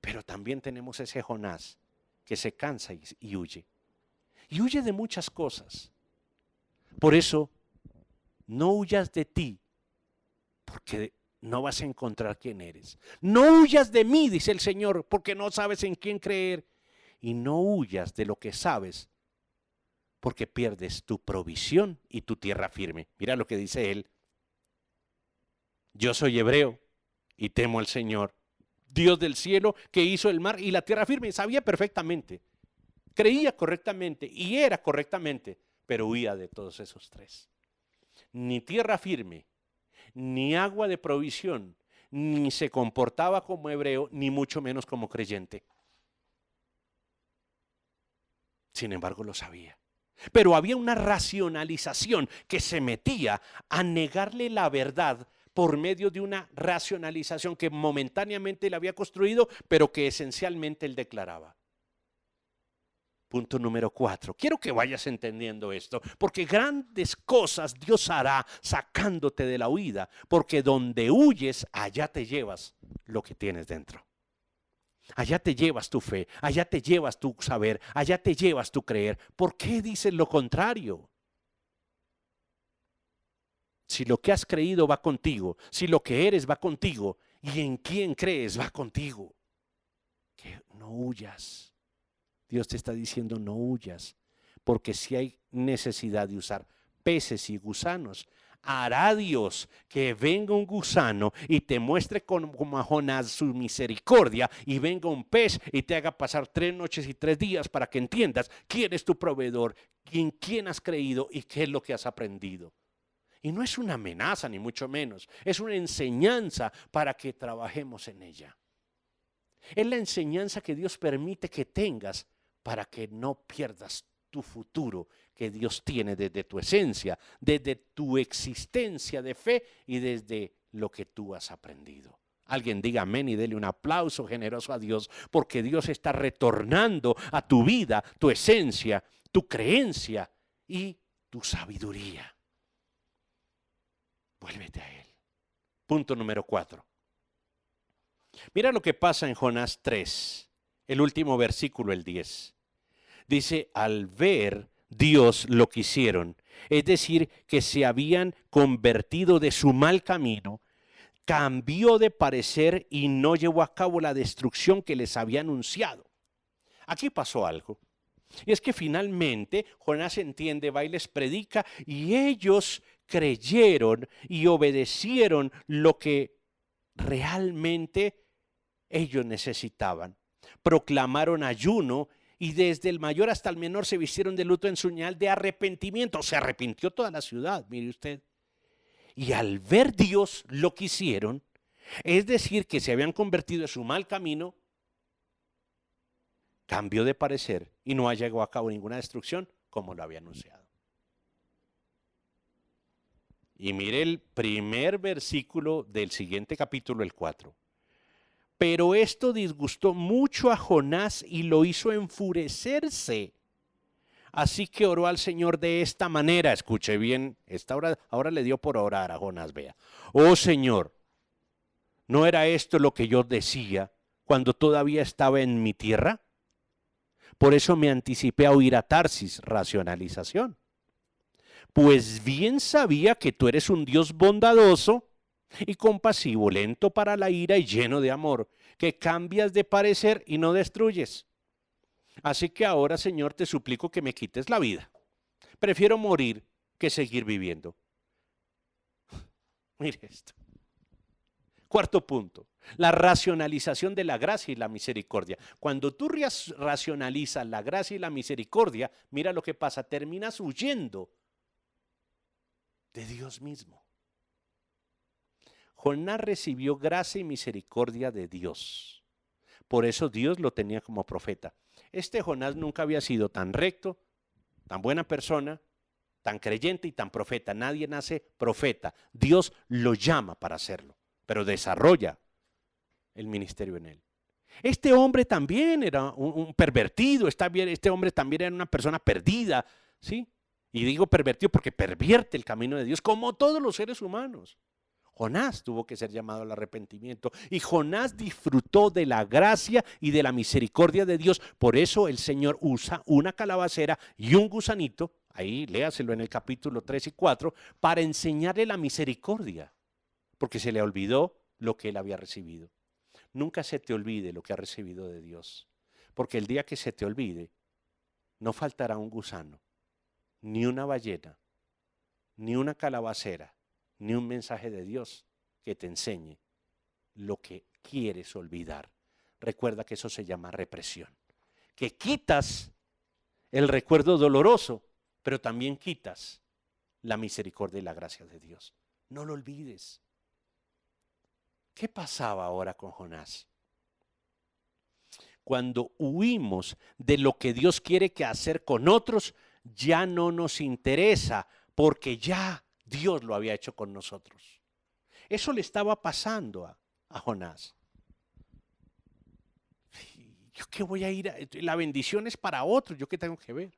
[SPEAKER 3] Pero también tenemos ese Jonás que se cansa y huye. Y huye de muchas cosas. Por eso, no huyas de ti, porque no vas a encontrar quién eres. No huyas de mí, dice el Señor, porque no sabes en quién creer. Y no huyas de lo que sabes, porque pierdes tu provisión y tu tierra firme. Mira lo que dice él. Yo soy hebreo y temo al Señor, Dios del cielo, que hizo el mar y la tierra firme. Sabía perfectamente, creía correctamente y era correctamente, pero huía de todos esos tres. Ni tierra firme, ni agua de provisión, ni se comportaba como hebreo, ni mucho menos como creyente. Sin embargo, lo sabía. Pero había una racionalización que se metía a negarle la verdad por medio de una racionalización que momentáneamente él había construido, pero que esencialmente él declaraba. Punto número 4. Quiero que vayas entendiendo esto, porque grandes cosas Dios hará sacándote de la huida, porque donde huyes, allá te llevas lo que tienes dentro. Allá te llevas tu fe, allá te llevas tu saber, allá te llevas tu creer. ¿Por qué dices lo contrario? Si lo que has creído va contigo, si lo que eres va contigo, y en quién crees va contigo, que no huyas. Dios te está diciendo no huyas, porque si hay necesidad de usar peces y gusanos, hará Dios que venga un gusano y te muestre como a Jonás su misericordia, y venga un pez y te haga pasar 3 noches y 3 días para que entiendas quién es tu proveedor, en quién has creído y qué es lo que has aprendido. Y no es una amenaza ni mucho menos, es una enseñanza para que trabajemos en ella. Es la enseñanza que Dios permite que tengas para que no pierdas tu futuro que Dios tiene desde tu esencia, desde tu existencia de fe y desde lo que tú has aprendido. Alguien diga amén y dele un aplauso generoso a Dios, porque Dios está retornando a tu vida, tu esencia, tu creencia y tu sabiduría. Vuélvete a Él. Punto número 4. Mira lo que pasa en Jonás 3, el último versículo, el 10. Dice, al ver Dios lo que hicieron, es decir, que se habían convertido de su mal camino, cambió de parecer y no llevó a cabo la destrucción que les había anunciado. Aquí pasó algo. Y es que finalmente Jonás entiende, va y les predica, y ellos creyeron y obedecieron lo que realmente ellos necesitaban. Proclamaron ayuno y desde el mayor hasta el menor se vistieron de luto en señal de arrepentimiento. Se arrepintió toda la ciudad, mire usted. Y al ver Dios lo que hicieron, es decir, que se habían convertido en su mal camino, cambió de parecer y no ha llegado a cabo ninguna destrucción como lo había anunciado. Y mire el primer versículo del siguiente capítulo, el 4. Pero esto disgustó mucho a Jonás y lo hizo enfurecerse. Así que oró al Señor de esta manera. Escuche bien, ahora le dio por orar a Jonás, vea. Oh Señor, ¿no era esto lo que yo decía cuando todavía estaba en mi tierra? Por eso me anticipé a huir a Tarsis, racionalización. Pues bien sabía que tú eres un Dios bondadoso y compasivo, lento para la ira y lleno de amor, que cambias de parecer y no destruyes. Así que ahora, Señor, te suplico que me quites la vida. Prefiero morir que seguir viviendo. Mire esto. Cuarto punto, la racionalización de la gracia y la misericordia. Cuando tú racionalizas la gracia y la misericordia, mira lo que pasa, terminas huyendo de Dios mismo. Jonás recibió gracia y misericordia de Dios. Por eso Dios lo tenía como profeta. Este Jonás nunca había sido tan recto, tan buena persona, tan creyente y tan profeta. Nadie nace profeta. Dios lo llama para hacerlo, pero desarrolla el ministerio en él. Este hombre también era un pervertido, este hombre también era una persona perdida, ¿sí? Y digo pervertido porque pervierte el camino de Dios, como todos los seres humanos. Jonás tuvo que ser llamado al arrepentimiento y Jonás disfrutó de la gracia y de la misericordia de Dios. Por eso el Señor usa una calabacera y un gusanito, ahí léaselo en el capítulo 3 y 4, para enseñarle la misericordia. porque se le olvidó lo que él había recibido. Nunca se te olvide lo que has recibido de Dios, porque el día que se te olvide, no faltará un gusano, ni una ballena, ni una calabacera, ni un mensaje de Dios que te enseñe lo que quieres olvidar. Recuerda que eso se llama represión, que quitas el recuerdo doloroso, pero también quitas la misericordia y la gracia de Dios. No lo olvides. ¿Qué pasaba ahora con Jonás? Cuando huimos de lo que Dios quiere que hacer con otros, ya no nos interesa, porque ya Dios lo había hecho con nosotros. Eso le estaba pasando a Jonás. ¿Yo qué voy a ir? La bendición es para otros, ¿yo qué tengo que ver?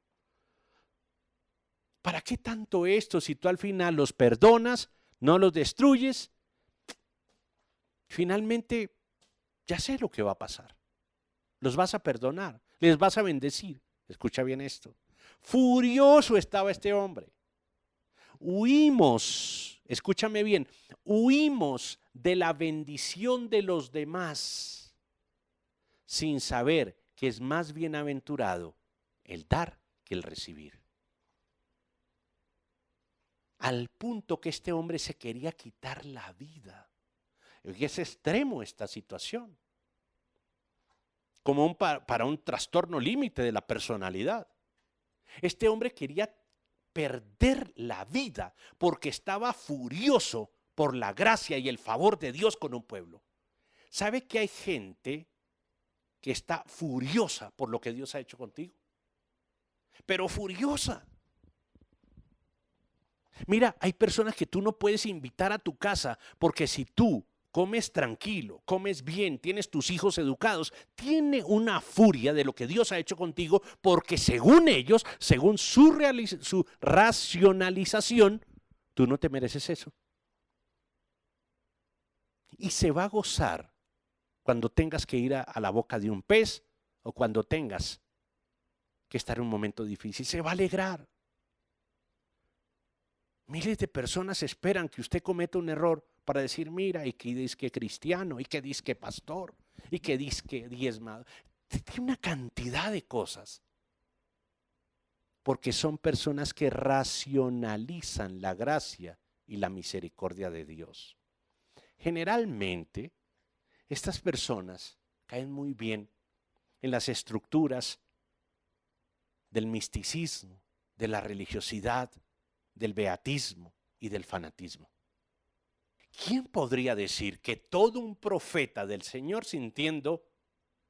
[SPEAKER 3] ¿Para qué tanto esto si tú al final los perdonas, no los destruyes? Finalmente, ya sé lo que va a pasar. Los vas a perdonar, les vas a bendecir. Escucha bien esto. Furioso estaba este hombre. Huimos, escúchame bien, huimos de la bendición de los demás sin saber que es más bienaventurado el dar que el recibir. Al punto que este hombre se quería quitar la vida. Es extremo esta situación. Como para un trastorno límite de la personalidad. Este hombre quería perder la vida porque estaba furioso por la gracia y el favor de Dios con un pueblo. ¿Sabe que hay gente que está furiosa por lo que Dios ha hecho contigo? Pero furiosa. Mira, hay personas que tú no puedes invitar a tu casa porque si tú comes tranquilo, comes bien, tienes tus hijos educados, tiene una furia de lo que Dios ha hecho contigo porque según ellos, según su racionalización, tú no te mereces eso. Y se va a gozar cuando tengas que ir a la boca de un pez o cuando tengas que estar en un momento difícil. Se va a alegrar. Miles de personas esperan que usted cometa un error para decir, mira, y que dice que cristiano, y que dice que pastor, y que dice que diezmado. Tiene una cantidad de cosas. Porque son personas que racionalizan la gracia y la misericordia de Dios. Generalmente, estas personas caen muy bien en las estructuras del misticismo, de la religiosidad, del beatismo y del fanatismo. ¿Quién podría decir que todo un profeta del Señor sintiendo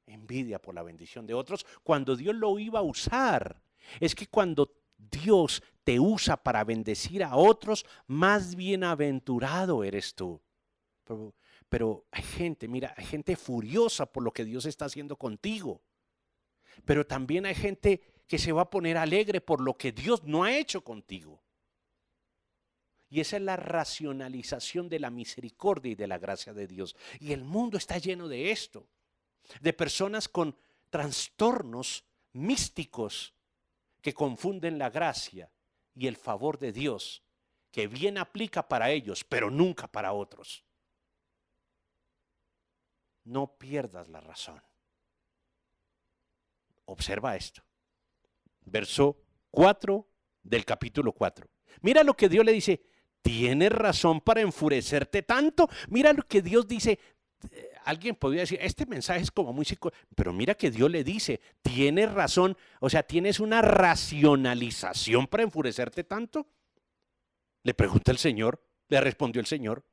[SPEAKER 3] envidia por la bendición de otros cuando Dios lo iba a usar? Es que cuando Dios te usa para bendecir a otros, más bienaventurado eres tú. Pero hay gente, mira, hay gente furiosa por lo que Dios está haciendo contigo. Pero también hay gente que se va a poner alegre por lo que Dios no ha hecho contigo. Y esa es la racionalización de la misericordia y de la gracia de Dios. Y el mundo está lleno de esto, de personas con trastornos místicos que confunden la gracia y el favor de Dios, que bien aplica para ellos, pero nunca para otros. No pierdas la razón. Observa esto. Verso 4 del capítulo 4. Mira lo que Dios le dice. ¿Tienes razón para enfurecerte tanto? Mira lo que Dios dice. Alguien podría decir, este mensaje es como muy pero mira que Dios le dice, tienes razón, o sea, ¿tienes una racionalización para enfurecerte tanto? Le pregunta el Señor, le respondió el Señor.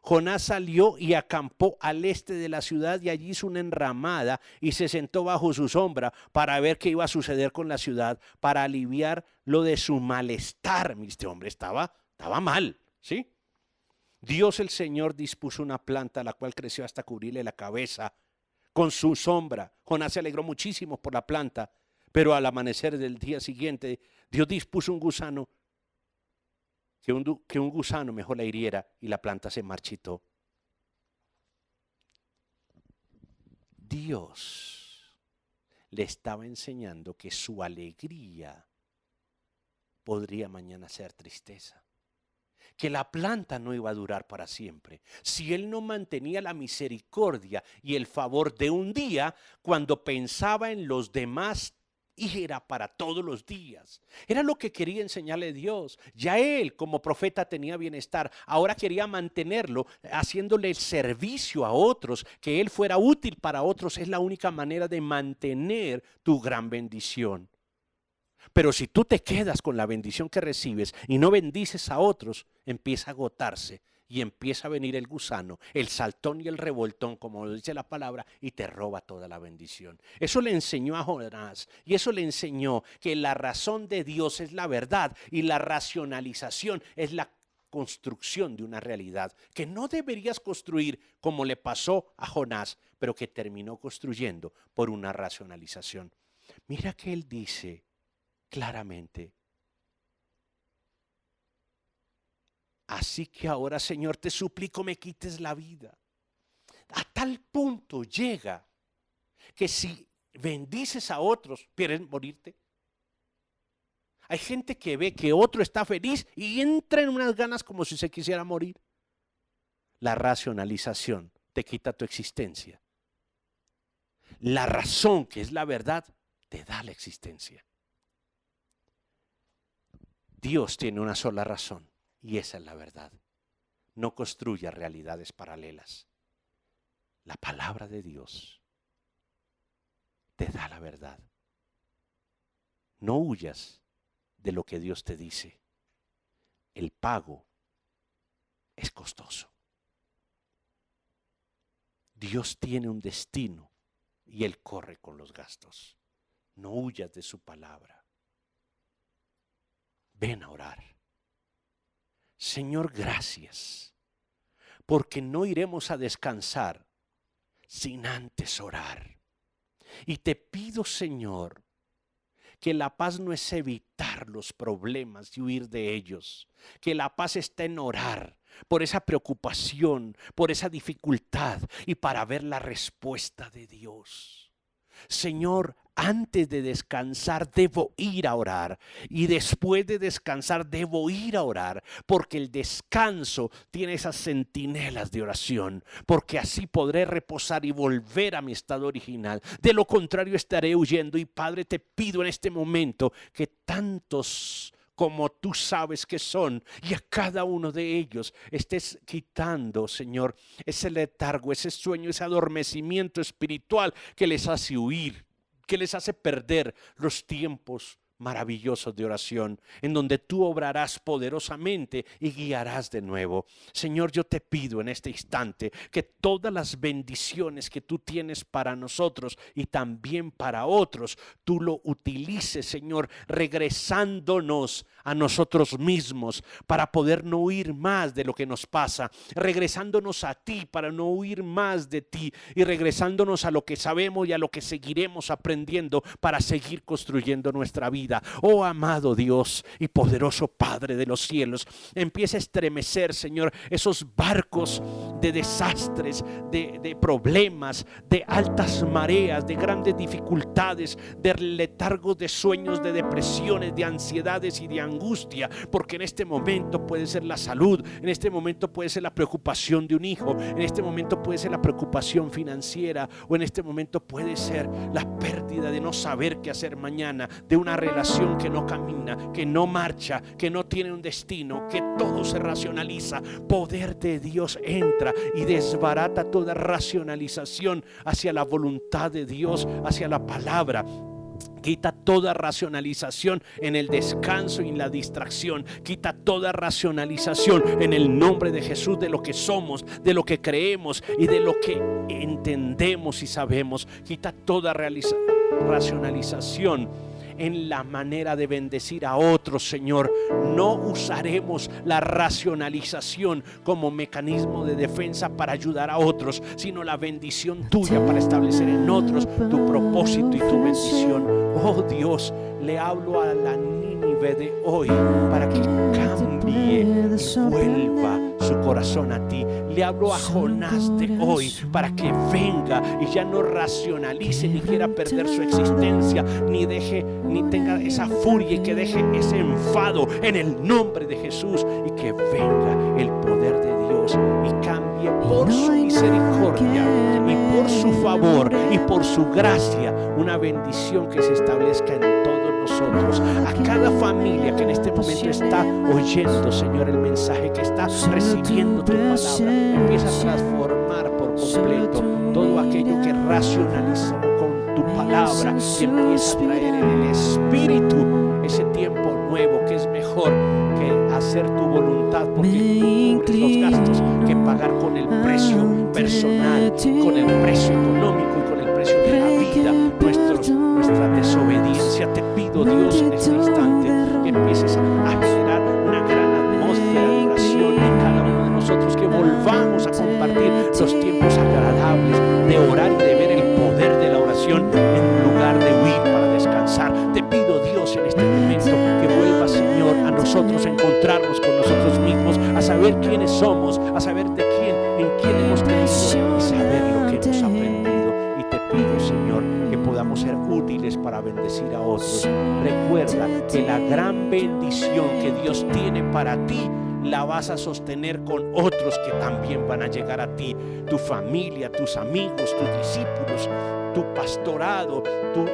[SPEAKER 3] Jonás salió y acampó al este de la ciudad y allí hizo una enramada y se sentó bajo su sombra para ver qué iba a suceder con la ciudad, para aliviar lo de su malestar. Este hombre estaba mal, ¿sí? Dios el Señor dispuso una planta la cual creció hasta cubrirle la cabeza con su sombra. Jonás se alegró muchísimo por la planta, pero al amanecer del día siguiente Dios dispuso un gusano, que un gusano mejor la hiriera y la planta se marchitó. Dios le estaba enseñando que su alegría podría mañana ser tristeza. que la planta no iba a durar para siempre. Si él no mantenía la misericordia y el favor de un día, cuando pensaba en los demás, y era para todos los días. Era lo que quería enseñarle Dios. Ya él como profeta tenía bienestar. Ahora quería mantenerlo haciéndole el servicio a otros, que él fuera útil para otros. Es la única manera de mantener tu gran bendición. Pero si tú te quedas con la bendición que recibes y no bendices a otros, empieza a agotarse y empieza a venir el gusano, el saltón y el revoltón, como lo dice la palabra, y te roba toda la bendición. Eso le enseñó a Jonás, y eso le enseñó que la razón de Dios es la verdad y la racionalización es la construcción de una realidad que no deberías construir como le pasó a Jonás, pero que terminó construyendo por una racionalización. Mira que él dice claramente: así que ahora, Señor, te suplico me quites la vida. A tal punto llega que si bendices a otros, ¿quieres morirte? Hay gente que ve que otro está feliz y entra en unas ganas como si se quisiera morir. La racionalización te quita tu existencia. La razón, que es la verdad, te da la existencia. Dios tiene una sola razón. Y esa es la verdad. No construya realidades paralelas. La palabra de Dios te da la verdad. No huyas de lo que Dios te dice. El pago es costoso. Dios tiene un destino y Él corre con los gastos. No huyas de su palabra. Ven a orar. Señor, gracias, porque no iremos a descansar sin antes orar. Y te pido, Señor, que la paz no es evitar los problemas y huir de ellos, que la paz está en orar por esa preocupación, por esa dificultad y para ver la respuesta de Dios. Señor, antes de descansar debo ir a orar y después de descansar debo ir a orar, porque el descanso tiene esas centinelas de oración, porque así podré reposar y volver a mi estado original. De lo contrario estaré huyendo. Y Padre, te pido en este momento que tantos como tú sabes que son, y a cada uno de ellos estés quitando, Señor, ese letargo, ese sueño, ese adormecimiento espiritual que les hace huir, que les hace perder los tiempos maravillosos de oración, en donde tú obrarás poderosamente y guiarás de nuevo. Señor, yo te pido en este instante que todas las bendiciones que tú tienes para nosotros y también para otros, tú lo utilices, Señor, regresándonos a nosotros mismos para poder no huir más de lo que nos pasa, regresándonos a ti para no huir más de ti y regresándonos a lo que sabemos y a lo que seguiremos aprendiendo para seguir construyendo nuestra vida. Oh amado Dios y poderoso Padre de los cielos, empieza a estremecer, Señor, esos barcos de desastres, de problemas, de altas mareas, de grandes dificultades, de letargos, de sueños, de depresiones, de ansiedades y de angustia, porque en este momento puede ser la salud, en este momento puede ser la preocupación de un hijo, en este momento puede ser la preocupación financiera, o en este momento puede ser la pérdida de no saber qué hacer mañana, de una relación que no camina, que no marcha, que no tiene un destino, que todo se racionaliza. Poder de Dios entra y desbarata toda racionalización hacia la voluntad de Dios, hacia la palabra. Quita toda racionalización en el descanso y en la distracción. Quita toda racionalización en el nombre de Jesús de lo que somos, de lo que creemos y de lo que entendemos y sabemos. Quita toda racionalización en la manera de bendecir a otros, Señor. No usaremos la racionalización como mecanismo de defensa para ayudar a otros, sino la bendición tuya para establecer en otros tu propósito y tu bendición. Oh Dios, le hablo a la Nínive de hoy para que cambie y vuelva su corazón a ti. Le hablo a Jonás de hoy para que venga y ya no racionalice ni quiera perder su existencia, ni tenga esa furia y que deje ese enfado en el nombre de Jesús, y que venga el poder de Dios y cambie por su misericordia y por su favor y por su gracia una bendición que se establezca en todos nosotros. A cada familia que en este momento está oyendo, Señor, el mensaje, que está recibiendo tu palabra, empieza a transformar por completo todo aquello que racionalizó con tu palabra, y empieza a traer en el espíritu ese tiempo nuevo que es mejor que hacer tu voluntad, porque tú cubres los gastos, que pagar con el precio personal, con el precio económico y con el precio de la vida, nuestra desobediencia. Te pido, Dios, en este instante que empieces a generar una gran atmósfera de oración en cada uno de nosotros, que volvamos a compartir los tiempos agradables de orar y de ver el poder de la oración en lugar de huir para descansar. Te pido, Dios, en este momento que vuelva, Señor, a nosotros a encontrarnos con nosotros mismos, a saber quiénes somos, a saber en quién hemos creído y saber lo que hemos aprendido. Y te pido, Señor, que podamos ser útiles para bendecir a otros. Recuerda que la gran bendición que Dios tiene para ti la vas a sostener con otros que también van a llegar a ti, tu familia, tus amigos, tus discípulos, tu pastorado, tu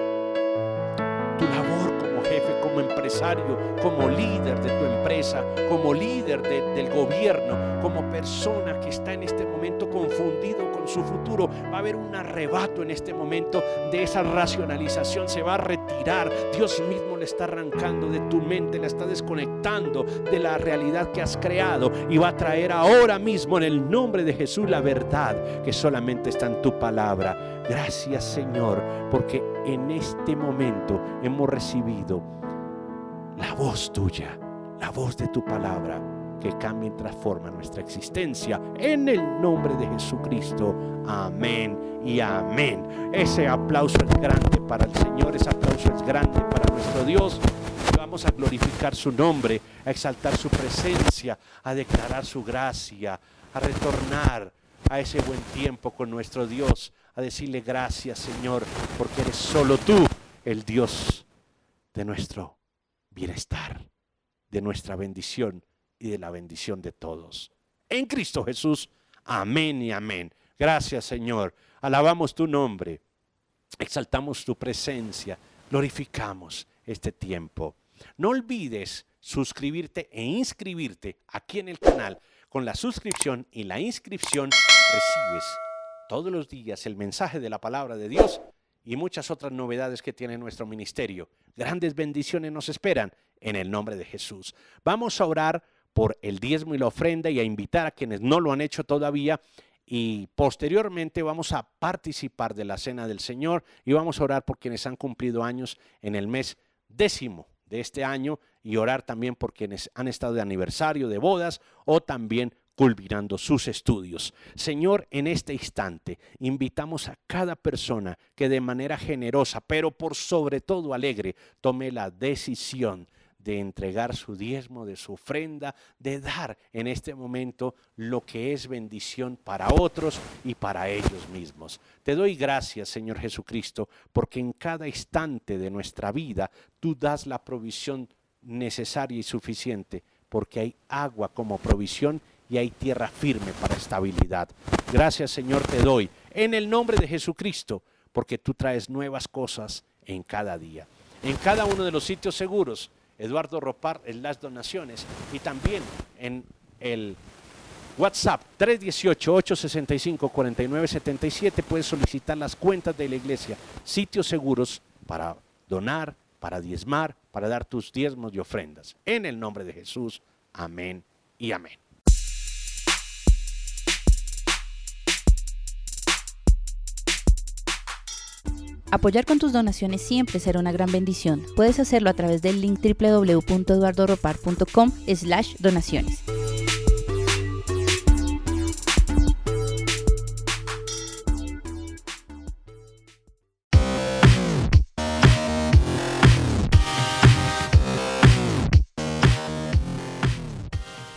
[SPEAKER 3] labor como jefe, como empresario, como líder de tu empresa, como líder del gobierno, como persona que está en este momento confundido con su futuro. Va a haber un arrebato en este momento de esa racionalización, se va a retirar. Dios mismo le está arrancando de tu mente, la está desconectando de la realidad que has creado, y va a traer ahora mismo en el nombre de Jesús la verdad que solamente está en tu palabra. Gracias, Señor, porque en este momento hemos recibido la voz tuya, la voz de tu palabra, que cambia y transforma nuestra existencia. En el nombre de Jesucristo, amén y amén. Ese aplauso es grande para el Señor, ese aplauso es grande para nuestro Dios. Vamos a glorificar su nombre, a exaltar su presencia, a declarar su gracia, a retornar a ese buen tiempo con nuestro Dios, a decirle gracias, Señor, porque eres solo tú el Dios de nuestro bienestar, de nuestra bendición y de la bendición de todos. En Cristo Jesús, amén y amén. Gracias, Señor. Alabamos tu nombre, exaltamos tu presencia, glorificamos este tiempo. No olvides suscribirte e inscribirte aquí en el canal. Con la suscripción y la inscripción recibes todos los días el mensaje de la palabra de Dios y muchas otras novedades que tiene nuestro ministerio. Grandes bendiciones nos esperan en el nombre de Jesús. Vamos a orar por el diezmo y la ofrenda y a invitar a quienes no lo han hecho todavía, y posteriormente vamos a participar de la cena del Señor y vamos a orar por quienes han cumplido años en el mes 10º de este año, y orar también por quienes han estado de aniversario, de bodas o también culminando sus estudios. Señor, en este instante invitamos a cada persona que de manera generosa, pero por sobre todo alegre, tome la decisión de entregar su diezmo, de su ofrenda, de dar en este momento lo que es bendición para otros y para ellos mismos. Te doy gracias, Señor Jesucristo, porque en cada instante de nuestra vida tú das la provisión necesaria y suficiente, porque hay agua como provisión y hay tierra firme para estabilidad. Gracias, Señor, te doy en el nombre de Jesucristo, porque tú traes nuevas cosas en cada día. En cada uno de los sitios seguros, Eduardo Ropar, en las donaciones, y también en el WhatsApp 318-865-4977 puedes solicitar las cuentas de la iglesia, sitios seguros para donar, para diezmar, para dar tus diezmos y ofrendas. En el nombre de Jesús, amén y amén.
[SPEAKER 4] Apoyar con tus donaciones siempre será una gran bendición. Puedes hacerlo a través del link www.eduardoropar.com/donaciones.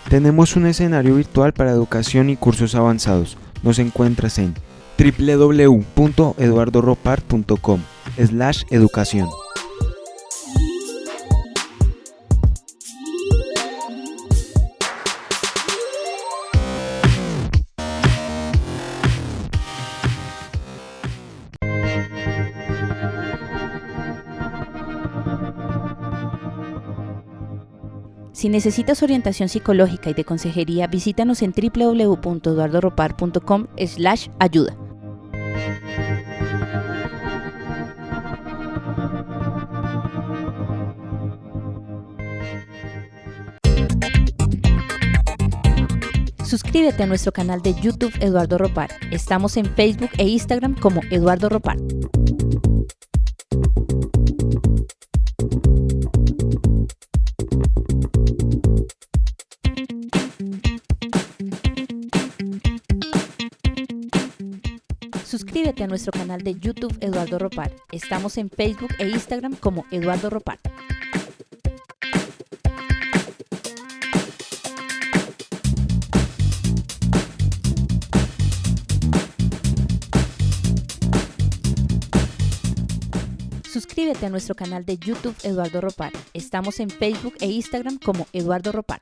[SPEAKER 5] Tenemos un escenario virtual para educación y cursos avanzados. Nos encuentras en www.eduardoropart.com/educación.
[SPEAKER 4] Si necesitas orientación psicológica y de consejería, visítanos en www.eduardoropart.com/ayuda. Suscríbete a nuestro canal de YouTube Eduardo Ropar. Estamos en Facebook e Instagram como Eduardo Ropar. Suscríbete a nuestro canal de YouTube Eduardo Ropar. Estamos en Facebook e Instagram como Eduardo Ropar. Suscríbete a nuestro canal de YouTube Eduardo Ropar. Estamos en Facebook e Instagram como Eduardo Ropar.